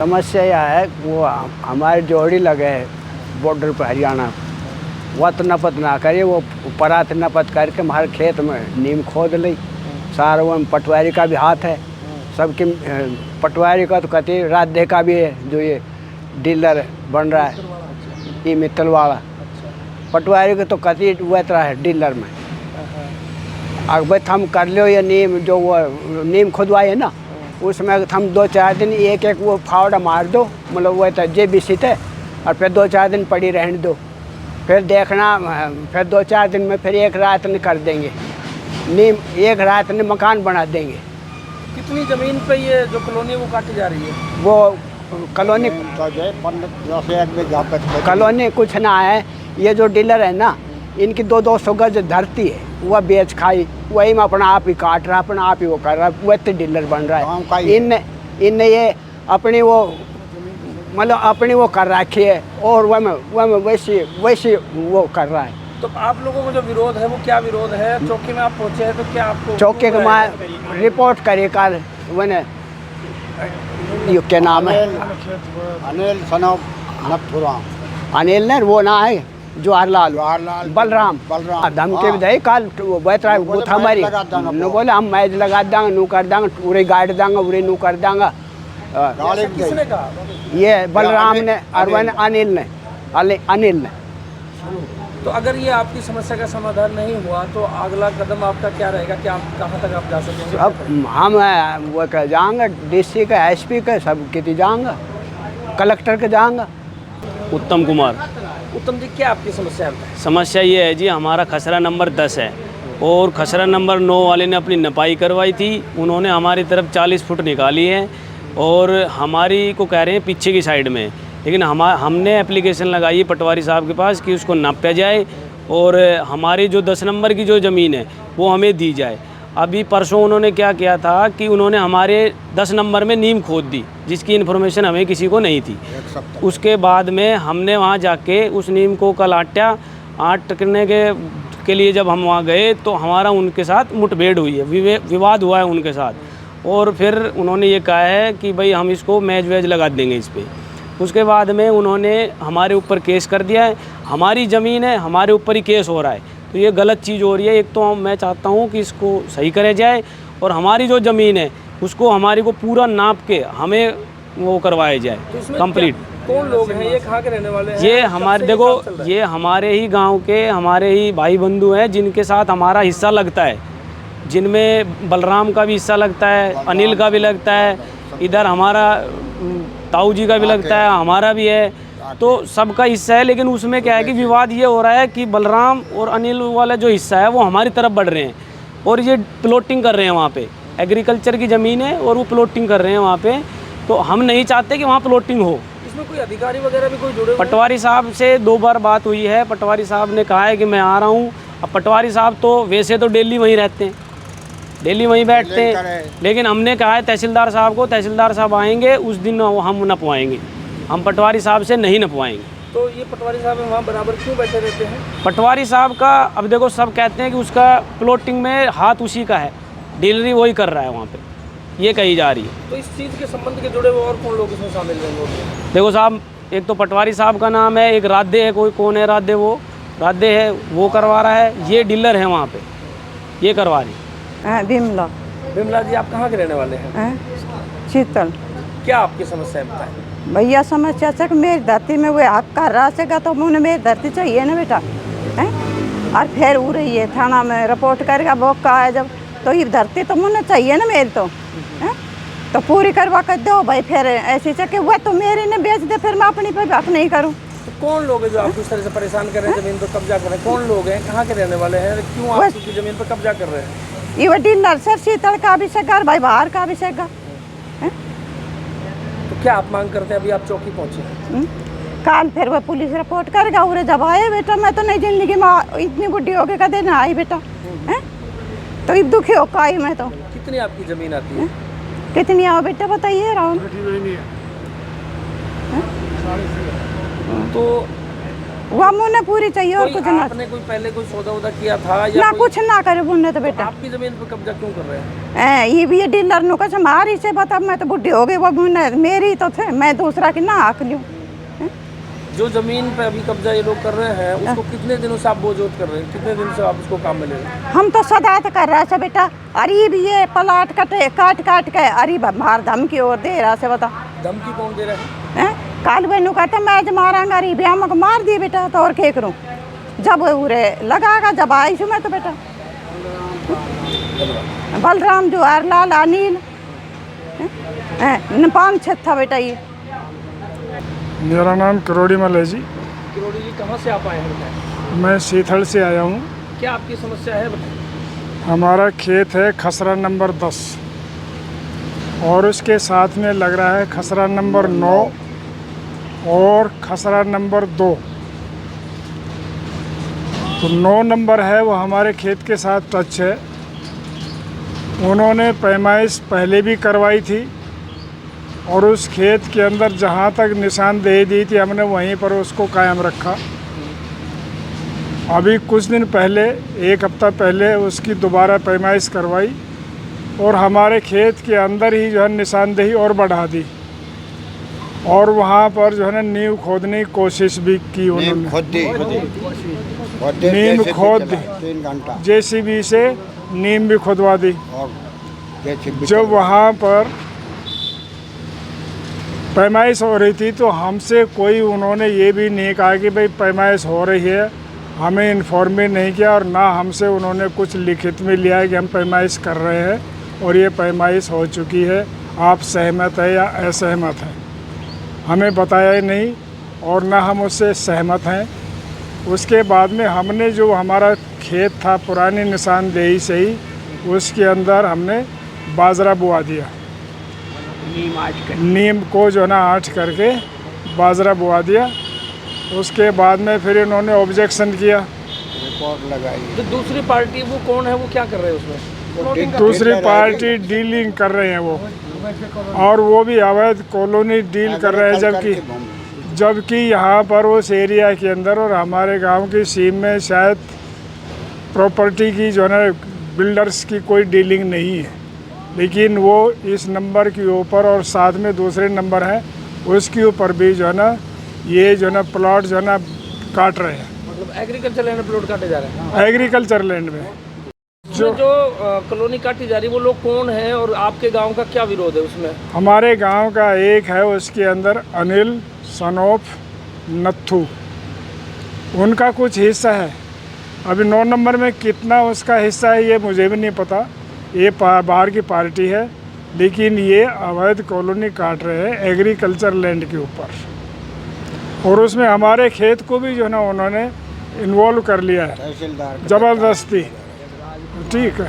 समस्या यह है वो हमारे जोड़ी लगे है बॉर्डर पर हरियाणा, वत नपत ना करे, वो परात नपत करके हमारे खेत में नीम खोद ली सारा। वो पटवारी का भी हाथ है सबके, पटवारी का तो कहते राधे का भी है, जो ये डीलर बन रहा है ये मित्तल वाला। पटवारी को तो कहती वह तरह है डीलर में। अगर हम कर लो ये नीम, जो वो नीम खुदवाई है ना, उसमें हम 2-4 दिन एक वो फावड़ा मार दो, मतलब वो तो JBC थे, और फिर 2-4 दिन पड़ी रहने दो, फिर देखना, फिर 2-4 दिन में फिर एक रात में कर देंगे नीम, एक रात में मकान बना देंगे। कितनी ज़मीन पे ये जो कॉलोनी वो काटी जा रही है? वो कॉलोनी कुछ ना है, ये जो डीलर है ना, इनकी 200 गज धरती है, वह बेच खाई, वही में अपना आप ही काट रहा, अपना आप ही वो कर रहा, वह तो डीलर बन रहा है। इनने ये अपनी वो मतलब अपनी वो कर रखी है, और वह में वैसे वो कर रहा है। तो आप लोगों को जो विरोध है वो क्या विरोध है? चौकी में आप पहुंचे हैं तो क्या आपको चौकी के मैं रिपोर्ट करी कल, वने ये क्या नाम है, अनिल सनोब नथुराम, अनिल ने वो ना है जवाहरलाल बलराम धमकी भी दे कल, बैठा गुथा मारी न बोले हम मैच लगा देंगे, नू कर देंगे, पूरे गाड़ देंगे, पूरे नू कर देंगे। किसने कहा? ये बलराम ने और अनिल ने। तो अगर ये आपकी समस्या का समाधान नहीं हुआ तो अगला कदम आपका क्या रहेगा कि आप कहाँ तक आप जा सकेंगे? अब हम वो कह जाएंगे DC के, SP के, सब कितनी जाएंगे, कलेक्टर के जाएंगे। उत्तम कुमार। उत्तम जी, क्या आपकी समस्या है? समस्या ये है जी, हमारा खसरा नंबर 10 है और खसरा नंबर 9 वाले ने अपनी नपाई करवाई थी। उन्होंने हमारी तरफ 40 फुट निकाली है और हमारी को कह रहे हैं पीछे की साइड में, लेकिन हमने एप्लीकेशन लगाई है पटवारी साहब के पास कि उसको नापा जाए और हमारी जो 10 नंबर की जो ज़मीन है वो हमें दी जाए। अभी परसों उन्होंने क्या किया था कि उन्होंने हमारे 10 नंबर में नीम खोद दी, जिसकी इन्फॉर्मेशन हमें किसी को नहीं थी। उसके बाद में हमने वहाँ जाके उस नीम को कल आटकने के लिए जब हम वहाँ गए तो हमारा उनके साथ मुठभेड़ हुई है, विवाद हुआ है उनके साथ। और फिर उन्होंने ये कहा है कि भाई हम इसको मैच वैच लगा देंगे इस पर। उसके बाद में उन्होंने हमारे ऊपर केस कर दिया है। हमारी ज़मीन है, हमारे ऊपर ही केस हो रहा है, तो ये गलत चीज़ हो रही है। एक तो मैं चाहता हूँ कि इसको सही करे जाए और हमारी जो ज़मीन है उसको हमारी को पूरा नाप के हमें वो करवाया जाए कंप्लीट। कौन लोग हैं ये, कहाँ के रहने वाले हैं? ये हमारे देखो, ये हमारे ही गांव के हमारे ही भाई बंधु हैं जिनके साथ हमारा हिस्सा लगता है, जिनमें बलराम का भी हिस्सा लगता है, अनिल का भी लगता है, इधर हमारा ताऊ जी का भी लगता है, हमारा भी है, तो सबका हिस्सा है। लेकिन उसमें क्या है कि विवाद ये हो रहा है कि बलराम और अनिल वाला जो हिस्सा है वो हमारी तरफ बढ़ रहे हैं और ये प्लॉटिंग कर रहे हैं। वहाँ पे एग्रीकल्चर की ज़मीन है और वो प्लॉटिंग कर रहे हैं वहाँ पे, तो हम नहीं चाहते कि वहाँ प्लॉटिंग हो। इसमें कोई अधिकारी वगैरह भी कोई जुड़े? पटवारी साहब से 2 बार बात हुई है, पटवारी साहब ने कहा है कि मैं आ रहा हूँ। अब पटवारी साहब तो वैसे तो डेली वहीं रहते हैं, डेली वहीं बैठते हैं, लेकिन हमने कहा है तहसीलदार साहब को, तहसीलदार साहब आएंगे उस दिन हम नपवाएंगे, हम पटवारी साहब से नहीं नपवाएंगे। तो ये पटवारी साहब वहाँ बराबर क्यों बैठे रहते हैं? पटवारी साहब का अब देखो, सब कहते हैं कि उसका प्लॉटिंग में हाथ उसी का है, डीलरी वही कर रहा है वहाँ पे, ये कही जा रही है। तो इस चीज़ के संबंध के जुड़े हुए और कौन लोग इसमें शामिल हैं? देखो साहब, एक तो पटवारी साहब का नाम है, एक राधे है, कोई कौन है राधे, वो राधे है, वो करवा रहा है, ये डीलर है वहाँ पे, ये करवा रही। बिमला जी, आप कहाँ के रहने वाले हैं? शीतल। क्या आपकी समस्या है बताएं? भैया समस्या से मेरी धरती में वो हक कर रहा सेगा, तो मुझे मेरी धरती चाहिए ना बेटा, हैं? और फिर हो रही है थाना में रिपोर्ट करेगा, वो का है जब, तो ये धरती तो मुझे चाहिए ना मेरी, तो हैं? तो पूरी करवा कर दो भाई। फिर ऐसी चक्के वह तो मेरी ने बेच दे, फिर मैं अपनी पे हक नहीं करूँ। तो कौन लोग हैं जो आपको इस तरह से परेशान कर रहे हैं, ज़मीन पर कब्जा कर रहे हैं? कौन लोग हैं, कहाँ के रहने वाले हैं, क्यों आपकी ज़मीन पर कब्जा कर रहे हैं? ये वो डीलर सर शीतल का भी सेगा, भाई बाहर का भी सेगा। तो क्या आप मांग करते हैं? अभी आप चौकी पहुँचे हैं, काल फिर वह पुलिस रिपोर्ट करेगा। उरे जब आए बेटा, मैं तो नहीं जिंदगी में इतनी बुढ़ी हो गई कदे ना आई बेटा, हैं? तो ये दुखी हो का आई मैं तो। कितनी आपकी ज़मीन आती है? कितनी आओ बेटा बताइए राहुल। तो वो मुझे पूरी चाहिए और कुछ ना। आपने कोई पहले कोई सौदा वौदा किया था या ना कोई? कुछ ना करे मुन्ने तो बेटा। आपकी जमीन पर कब्जा क्यों कर रहे हैं? ये भी डीलर नु कसम हारी से बता, मैं तो बुढ़ी हो गई, वो मुन्ने मेरी तो थे, मैं दूसरा की ना हक लूं। जो जमीन पे अभी कब्जा ये लोग कर रहे हैं उसको कितने दिनों से आप बोझोत कर रहे हैं? कितने दिन से आप उसको काम में ले रहे हैं? हम तो सदा तो कर रहा से बेटा, अरे भी ये प्लाट कटे काट काट के अरे मार धमकी और दे रहा से बता। धमकी कौन दे रहा है? काल बहनू कहते मैं आज मारांगा, अरे भी हमको मार दिए बेटा, तो और क्या करूं? जब उरे लगागा, जब आई छू मैं तो बेटा बलराम जुआर लाल अनिल 5-6 था बेटा। ये मेरा नाम करोड़ी मल है जी। किरोड़ी जी कहाँ से आप आए हैं बताएं? मैं सीथल से आया हूँ। क्या आपकी समस्या है बताएं? हमारा खेत है खसरा नंबर 10 और उसके साथ में लग रहा है खसरा नंबर 9 और खसरा नंबर 2। तो 9 नंबर है वो हमारे खेत के साथ टच है। उन्होंने पैमाइश पहले भी करवाई थी और उस खेत के अंदर जहाँ तक निशानदेही दी थी हमने वहीं पर उसको कायम रखा। अभी कुछ दिन पहले, 1 हफ्ता पहले उसकी दोबारा पैमाइश करवाई और हमारे खेत के अंदर ही जो है निशानदेही और बढ़ा दी और वहाँ पर जो है ना नींव खोदने की कोशिश भी की उन्होंने। नींव खोद दी, 3 घंटा JCB से नींव भी खुदवा दी। और JCB जब वहाँ पर पैमाइश हो रही थी तो हमसे कोई उन्होंने ये भी नहीं कहा कि भाई पैमाइश हो रही है, हमें इन्फॉर्म नहीं किया और ना हमसे उन्होंने कुछ लिखित में लिया है कि हम पैमाइश कर रहे हैं और ये पैमाइश हो चुकी है, आप सहमत है या असहमत हैं। हमें बताया ही नहीं और ना हम उससे सहमत हैं। उसके बाद में हमने जो हमारा खेत था पुरानी निशानदेही से ही, उसके अंदर हमने बाजरा बोआ दिया। नीम को जो ना आठ करके बाजरा बोआ दिया। उसके बाद में फिर इन्होंने ऑब्जेक्शन किया। रिपोर्ट लगाई। जो दूसरी पार्टी वो कौन है, वो क्या कर रहे हैं उसमें? दूसरी पार्टी डीलिंग कर रहे हैं वो, और वो भी अवैध कॉलोनी डील कर रहे हैं। जबकि यहाँ पर उस एरिया के अंदर और हमारे गांव की सीम में शायद प्रॉपर्टी की जो है ना बिल्डर्स की कोई डीलिंग नहीं है, लेकिन वो इस नंबर के ऊपर और साथ में दूसरे नंबर हैं उसके ऊपर भी जो है ना ये जो है ना प्लॉट जो है ना काट रहे हैं। मतलब एग्रीकल्चर लैंड प्लॉट काटे जा रहे हैं एग्रीकल्चर लैंड में। जो कॉलोनी काटी जा रही है वो लोग कौन है और आपके गांव का क्या विरोध है उसमें? हमारे गांव का एक है, उसके अंदर अनिल सन ऑफ नत्थू, उनका कुछ हिस्सा है। अभी 9 नंबर में कितना उसका हिस्सा है ये मुझे भी नहीं पता, ये बाहर की पार्टी है, लेकिन ये अवैध कॉलोनी काट रहे हैं एग्रीकल्चर लैंड के ऊपर और उसमें हमारे खेत को भी जो है ना उन्होंने इन्वॉल्व कर लिया है तहसीलदार ज़बरदस्ती। ठीक है,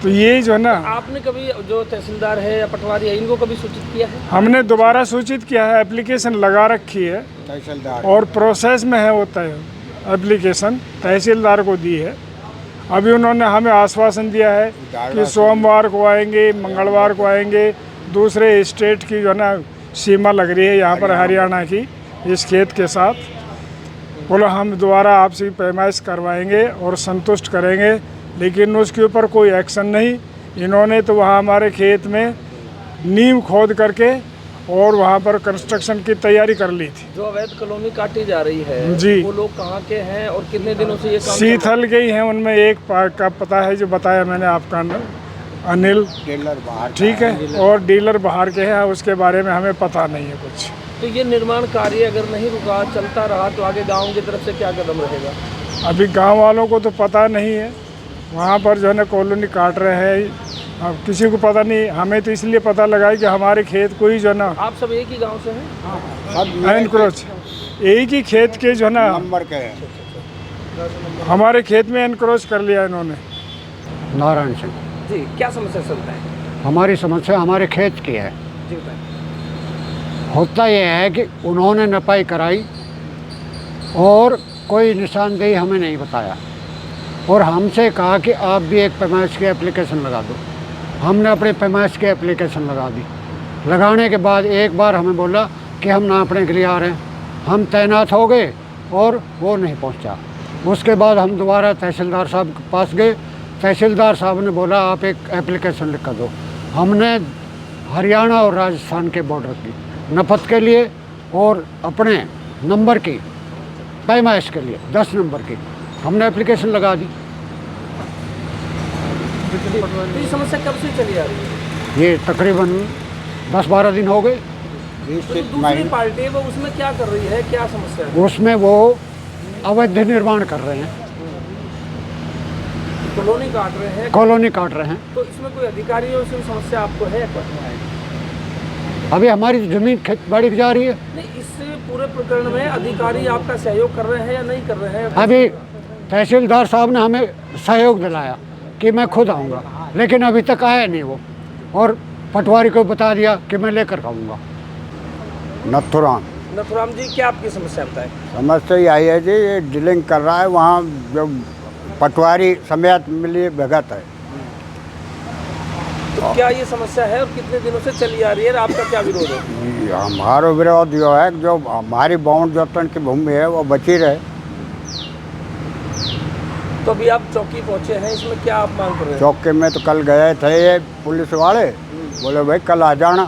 तो ये जो है ना आपने कभी जो तहसीलदार है या पटवारी है इनको कभी सूचित किया है? हमने दोबारा सूचित किया है, एप्लीकेशन लगा रखी है तहसीलदार और प्रोसेस में है होता है एप्लीकेशन, तहसीलदार को दी है। अभी उन्होंने हमें आश्वासन दिया है कि सोमवार को आएंगे, मंगलवार को आएंगे। दूसरे स्टेट की जो है ना सीमा लग रही है यहाँ पर हरियाणा की इस खेत के साथ, बोलो हम दोबारा आपसे पैमाइश करवाएंगे और संतुष्ट करेंगे, लेकिन उसके ऊपर कोई एक्शन नहीं। इन्होंने तो वहाँ हमारे खेत में नींव खोद करके और वहाँ पर कंस्ट्रक्शन की तैयारी कर ली थी। जो अवैध कॉलोनी काटी जा रही है जी, वो लोग कहाँ के हैं और कितने दिनों से ये काम? सीथल के ही हैं। उनमें एक का पता है जो बताया मैंने आपका अनिल, डीलर बाहर। ठीक है, और डीलर बाहर के हैं, उसके बारे में हमें पता नहीं है कुछ। तो ये निर्माण कार्य अगर नहीं रुका, चलता रहा, तो आगे गांव की तरफ से क्या कदम रहेगा? अभी गांव वालों को तो पता नहीं है, वहाँ पर जो है ना कॉलोनी काट रहे हैं, अब किसी को पता नहीं। हमें तो इसलिए पता लगा कि हमारे खेत को ही जो है ना आप सब एक ही गांव से हैं? एनक्रोच, एक ही खेत के जो है ना नंबर के हैं। हमारे खेत में एनक्रोच कर लिया इन्होंने। नारायण सिंह। जी, क्या समस्या चलता है? हमारी समस्या हमारे खेत की है। जी बताएं। होता यह है कि उन्होंने नपाई कराई और कोई निशानदेही हमें नहीं बताया और हमसे कहा कि आप भी एक पैमाइश की एप्लीकेशन लगा दो। हमने अपने पैमाइश की एप्लीकेशन लगा दी। लगाने के बाद एक बार हमें बोला कि हम नापने के लिए आ रहे हैं। हम तैनात हो गए और वो नहीं पहुंचा। उसके बाद हम दोबारा तहसीलदार साहब के पास गए। तहसीलदार साहब ने बोला आप एक एप्लीकेशन लिख कर दो। हमने हरियाणा और राजस्थान के बॉर्डर की नफत के लिए और अपने नंबर की पैमाइश के लिए 10 नंबर की हमने एप्लीकेशन लगा दी। तो ये समस्या कब से चली आ रही है? ये तकरीबन 10-12 दिन हो गए। तो जो दूसरी पार्टी है वो उसमें क्या कर रही है, क्या समस्या है? उसमें वो अवैध निर्माण कर रहे हैं, कॉलोनी काट रहे हैं। कॉलोनी काट रहे हैं। तो इसमें कोई अधिकारियों से समस्या आपको है? अभी हमारी ज़मीन खेत बाड़ी की जा रही है। नहीं, इस पूरे प्रकरण में अधिकारी आपका सहयोग कर रहे हैं या नहीं कर रहे हैं? अभी तहसीलदार साहब ने हमें सहयोग दिलाया कि मैं खुद आऊँगा, लेकिन अभी तक आया नहीं वो, और पटवारी को बता दिया कि मैं लेकर आऊँगा। नथुराम जी, क्या आपकी समस्या बताएं? समस्या यही है जी, ये डीलिंग कर रहा है वहाँ जो पटवारी समेत मिली भगत है। तो क्या ये समस्या है और कितने दिनों से चली आ रही है? आपका क्या विरोध है? हमारा विरोध जो है, जो हमारी बाउंड जोतन की भूमि है वो बची रहे। तो अभी आप चौकी पहुंचे हैं, इसमें क्या आप मांग कर रहे हैं? चौके में तो कल गए थे ये पुलिस वाले, बोले भाई कल आ जाना,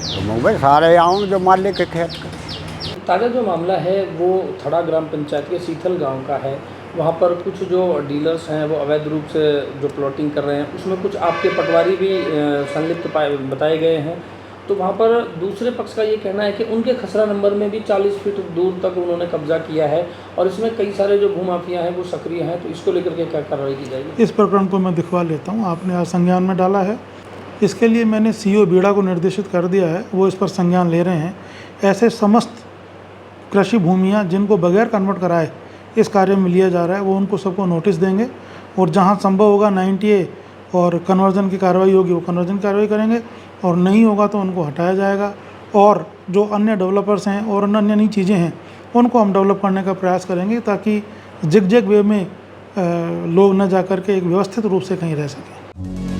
तो मैं भाई सारे आऊँ जो मालिक के खेत का। ताज़ा जो मामला है वो थड़ा ग्राम पंचायत के सीथल गांव का है। वहाँ पर कुछ जो डीलर्स हैं वो अवैध रूप से जो प्लॉटिंग कर रहे हैं, उसमें कुछ आपके पटवारी भी संलिप्त बताए गए हैं। तो वहाँ पर दूसरे पक्ष का ये कहना है कि उनके खसरा नंबर में भी 40 फीट दूर तक उन्होंने कब्जा किया है और इसमें कई सारे जो भूमाफिया हैं वो सक्रिय हैं। तो इसको लेकर के क्या कार्रवाई की जाएगी? इस प्रकरण को मैं दिखवा लेता हूँ। आपने आज संज्ञान में डाला है, इसके लिए मैंने CO बीड़ा को निर्देशित कर दिया है, वो इस पर संज्ञान ले रहे हैं। ऐसे समस्त कृषि भूमियाँ जिनको बगैर कन्वर्ट कराए इस कार्य में लिया जा रहा है, वो उनको सबको नोटिस देंगे और जहाँ संभव होगा 90A और कन्वर्जन की कार्रवाई होगी वो कन्वर्जन की कार्रवाई करेंगे, और नहीं होगा तो उनको हटाया जाएगा। और जो अन्य डेवलपर्स हैं और अन्य नई चीज़ें हैं उनको हम डेवलप करने का प्रयास करेंगे, ताकि जिग वे में लोग न जा कर के एक व्यवस्थित रूप से कहीं रह सकें।